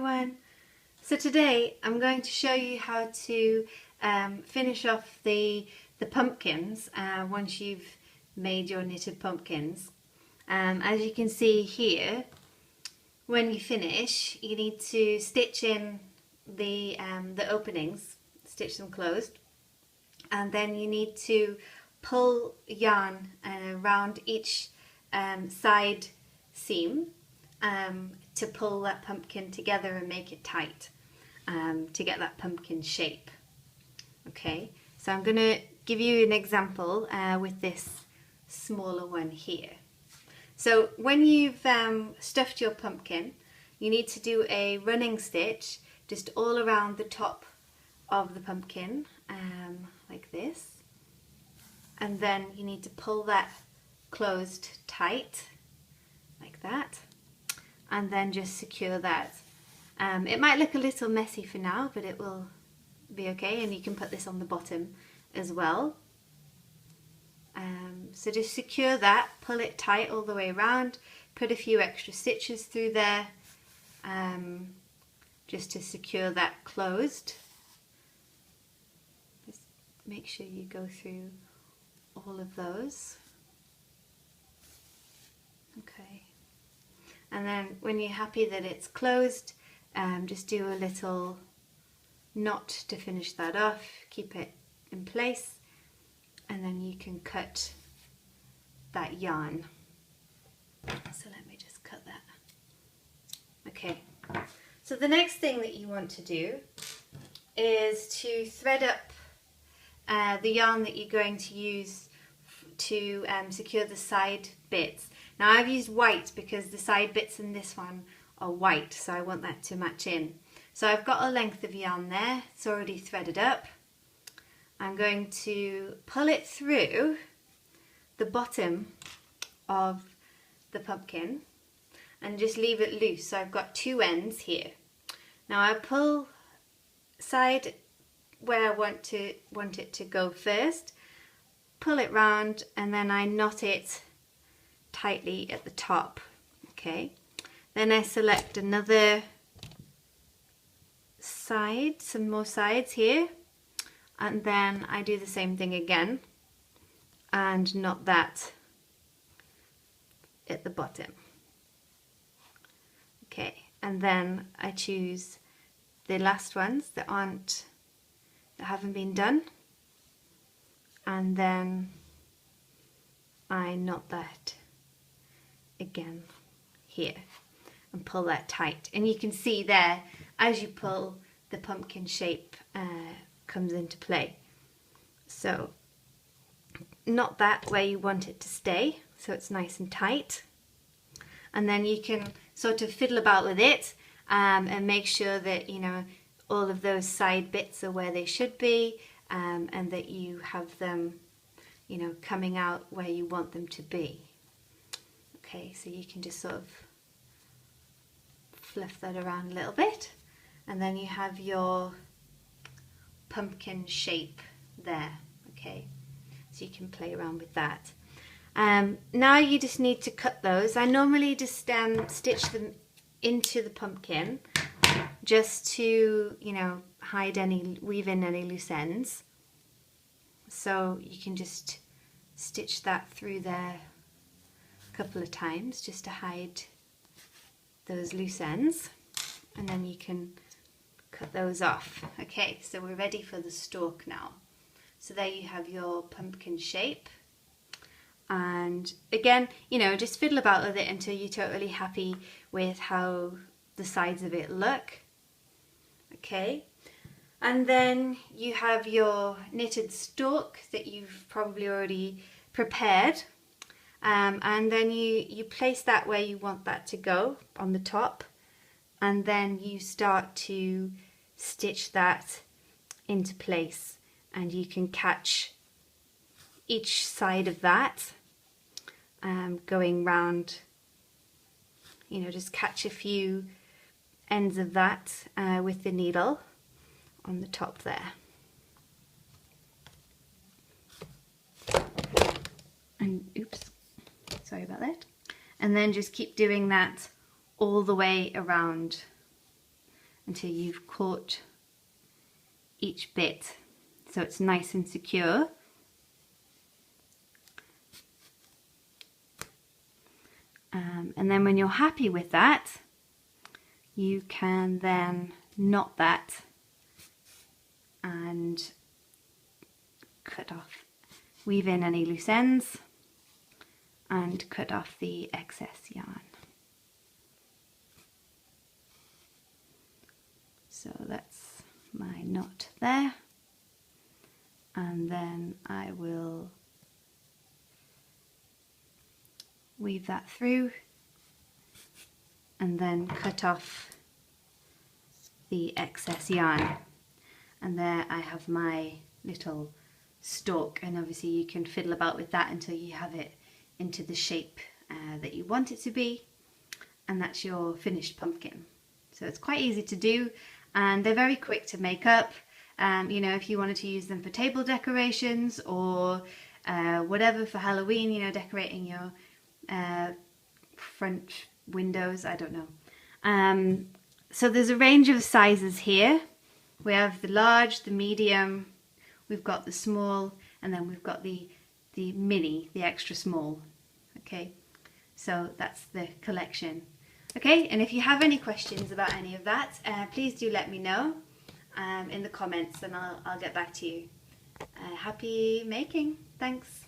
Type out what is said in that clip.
everyone. So today I'm going to show you how to finish off the pumpkins once you've made your knitted pumpkins. As you can see here, when you finish you need to stitch in the openings, stitch them closed, and then you need to pull yarn around each side seam to pull that pumpkin together and make it tight to get that pumpkin shape. Okay, so I'm going to give you an example with this smaller one here. So when you've stuffed your pumpkin, you need to do a running stitch just all around the top of the pumpkin, like this, and then you need to pull that closed tight like that, and then just secure that. It might look a little messy for now, but it will be okay, and you can put this on the bottom as well. So just secure that, pull it tight all the way around, put a few extra stitches through there just to secure that closed. Just make sure you go through all of those. Okay. And then when you're happy that it's closed, just do a little knot to finish that off, keep it in place, and then you can cut that yarn. So let me just cut that. Okay, so the next thing that you want to do is to thread up the yarn that you're going to use to secure the side bits. Now I've used white because the side bits in this one are white, so I want that to match in. So I've got a length of yarn there, it's already threaded up. I'm going to pull it through the bottom of the pumpkin and just leave it loose. So I've got two ends here. Now I pull side where I want it to go first, pull it round, and then I knot it tightly at the top. Okay, then I select another side, some more sides here, and then I do the same thing again and knot that at the bottom. Okay, and then I choose the last ones that haven't been done, and then I knot that again here and pull that tight, and you can see there as you pull the pumpkin shape comes into play. So knot that where you want it to stay so it's nice and tight, and then you can sort of fiddle about with it and make sure that all of those side bits are where they should be, and that you have them coming out where you want them to be. Okay, so you can just sort of fluff that around a little bit, and then you have your pumpkin shape there. Okay, so you can play around with that. Now you just need to cut those. I normally just stitch them into the pumpkin just to weave in any loose ends. So you can just stitch that through there a couple of times just to hide those loose ends, and then you can cut those off. Okay, so we're ready for the stalk now. So there you have your pumpkin shape, and again, just fiddle about with it until you're totally happy with how the sides of it look. Okay, and then you have your knitted stalk that you've probably already prepared, and then you place that where you want that to go on the top, and then you start to stitch that into place, and you can catch each side of that going round, just catch a few ends of that with the needle on the top there. And oops, sorry about that. And then just keep doing that all the way around until you've caught each bit so it's nice and secure. And then when you're happy with that, you can then knot that and cut off, weave in any loose ends and cut off the excess yarn. So that's my knot there, and then I will weave that through and then cut off the excess yarn. And there I have my little stalk, and obviously you can fiddle about with that until you have it into the shape that you want it to be, and that's your finished pumpkin. So it's quite easy to do, and they're very quick to make up. You know, if you wanted to use them for table decorations or whatever for Halloween, you know, decorating your front windows, I don't know. So there's a range of sizes here. We have the large, the medium, we've got the small, and then we've got the mini, the extra small. Okay, so that's the collection. Okay, and if you have any questions about any of that, please do let me know in the comments, and I'll get back to you. Happy making. Thanks.